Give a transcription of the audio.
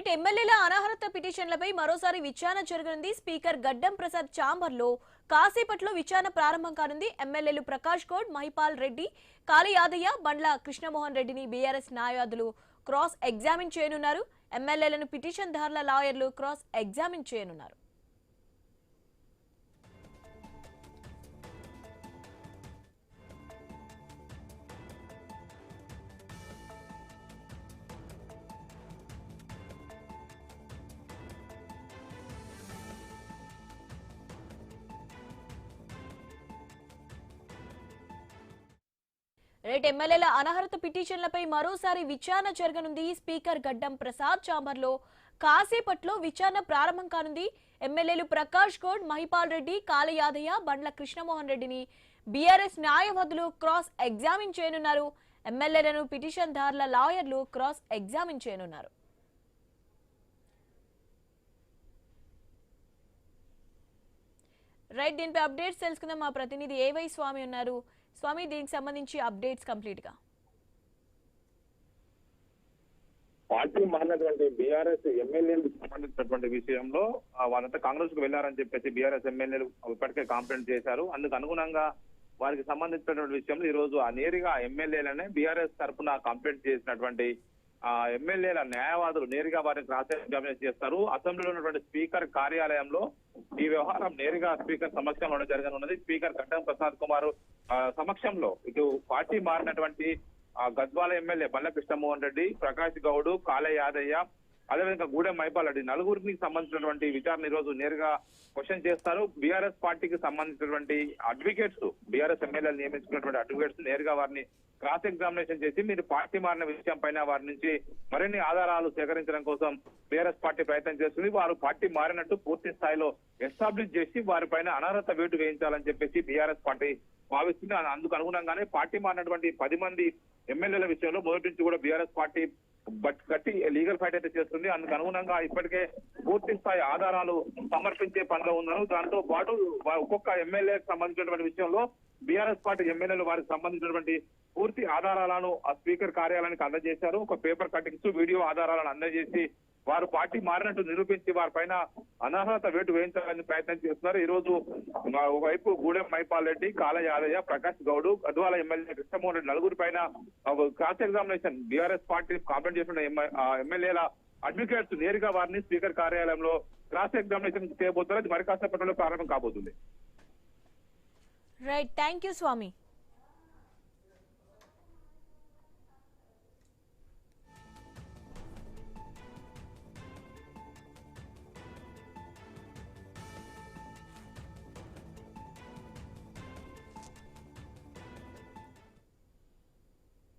ఎమ్మెల్యేల అనర్హత పిటిషన్లపై మరోసారి విచారణ జరగనుంది. స్పీకర్ గడ్డం ప్రసాద్ ఛాంబర్లో కాసేపట్లో విచారణ ప్రారంభం కానుంది. ఎమ్మెల్యేలు ప్రకాష్ గౌడ్, మహిపాల్ రెడ్డి, కాళీ యాదయ్య, బండ్ల కృష్ణమోహన్ రెడ్డిని బీఆర్ఎస్ న్యాయవాదులు క్రాస్ ఎగ్జామిన్ చేయనున్నారు. ఎమ్మెల్యేలను పిటిషన్దారుల లాయర్లు క్రాస్ ఎగ్జామిన్ చేయనున్నారు. ఎమ్మెల్యేల అనర్హత పిటిషన్లపై మరోసారి విచారణ జరగనుంది. స్పీకర్ గడ్డం ప్రసాద్ ఛాంబర్లో కాసేపట్లో విచారణ ప్రారంభం కానుంది. ఎమ్మెల్యేలు ప్రకాష్ గౌడ్, మహిపాల్ రెడ్డి, కాళీ యాదయ్య, బండ్ల కృష్ణమోహన్ రెడ్డిని బీఆర్ఎస్ న్యాయవాదులు క్రాస్ ఎగ్జామిన్ చేయనున్నారు. ఎమ్మెల్యేలను పిటిషన్దారుల లాయర్లు క్రాస్ ఎగ్జామిన్ చేయనున్నారు. దీనిపై అప్డేట్స్ తెలుసుకుందాం. మా ప్రతినిధి ఏవై స్వామి ఉన్నారు. స్వామి, దీనికి సంబంధించి అప్డేట్స్ కంప్లీట్ గా. పార్టీ మారినటువంటి బీఆర్ఎస్ ఎమ్మెల్యేలకు సంబంధించినటువంటి విషయంలో వాళ్ళంతా కాంగ్రెస్ కు వెళ్లారని చెప్పేసి బీఆర్ఎస్ ఎమ్మెల్యేలు ఇప్పటికే కంప్లైంట్ చేశారు. అందుకు అనుగుణంగా వారికి సంబంధించినటువంటి విషయంలో ఈ రోజు నేరుగా ఎమ్మెల్యేలనే బీఆర్ఎస్ తరఫున కంప్లైంట్ చేసినటువంటి ఎమ్మెల్యేల న్యాయవాదులు నేరుగా వారిని క్రాస్ ఎగ్జామినేషన్ చేస్తారు. అసెంబ్లీలో ఉన్నటువంటి స్పీకర్ కార్యాలయంలో ఈ వ్యవహారం నేరుగా స్పీకర్ సమక్షంలో జరగనున్నది. స్పీకర్ గడ్డం ప్రసాద్ కుమార్ సమక్షంలో ఇటు పార్టీ మారినటువంటి గద్వాల ఎమ్మెల్యే బండ్ల కృష్ణమోహన్ రెడ్డి, ప్రకాష్ గౌడ్, కాళీ యాదయ్య, అదేవిధంగా గూడెం మహిపాల్ రెడ్డి నలుగురికి సంబంధించినటువంటి విచారణ ఈ రోజు నేరుగా క్వశ్చన్ చేస్తారు. బీఆర్ఎస్ పార్టీకి సంబంధించినటువంటి అడ్వకేట్స్, బీఆర్ఎస్ ఎమ్మెల్యేలు నియమించుకున్నటువంటి అడ్వకేట్స్ నేరుగా వారిని క్రాస్ ఎగ్జామినేషన్ చేసి మీరు పార్టీ మారిన విషయం పైన వారి నుంచి మరిన్ని ఆధారాలు సేకరించడం కోసం బీఆర్ఎస్ పార్టీ ప్రయత్నం చేస్తుంది. వారు పార్టీ మారినట్టు పూర్తి స్థాయిలో ఎస్టాబ్లిష్ చేసి వారిపైన అనర్హత వేటు వేయించాలని చెప్పేసి బీఆర్ఎస్ పార్టీ భావిస్తుంది. అందుకు అనుగుణంగానే పార్టీ మారినటువంటి 10 మంది ఎమ్మెల్యేల విషయంలో మొదటి నుంచి కూడా బీఆర్ఎస్ పార్టీ గట్టి లీగల్ ఫైట్ అయితే చేస్తుంది. అందుకు అనుగుణంగా ఇప్పటికే పూర్తి స్థాయి ఆధారాలు సమర్పించే పనిలో ఉన్నారు. దాంతో పాటు ఒక్కొక్క ఎమ్మెల్యేకి సంబంధించినటువంటి విషయంలో బీఆర్ఎస్ పార్టీ ఎమ్మెల్యేలు వారికి సంబంధించినటువంటి పూర్తి ఆధారాలను ఆ స్పీకర్ కార్యాలయానికి అందజేశారు. ఒక పేపర్ కటింగ్స్, వీడియో ఆధారాలను అందజేసి వారు పార్టీ మారినట్టు నిరూపించి వారిపైన అనర్హత వేటు వేయించాలని ప్రయత్నం చేస్తున్నారు. ఈ రోజు ఒకవైపు గూడెం మహిపాల్ రెడ్డి, కాళీ యాదయ్య, ప్రకాష్ గౌడ్, గద్వాల ఎమ్మెల్యే కృష్ణమోహన్ రెడ్డి నలుగురి పైన cross examination BRS party complaint చేసిన ఎమ్మెల్యేల అడ్వకేట్స్ నేరుగా వారిని స్పీకర్ కార్యాలయంలో క్రాస్ ఎగ్జామినేషన్ చేయబోతున్నారు. అది మరి కాసేపట్లో ప్రారంభం కాబోతుంది. Thank you Swamy.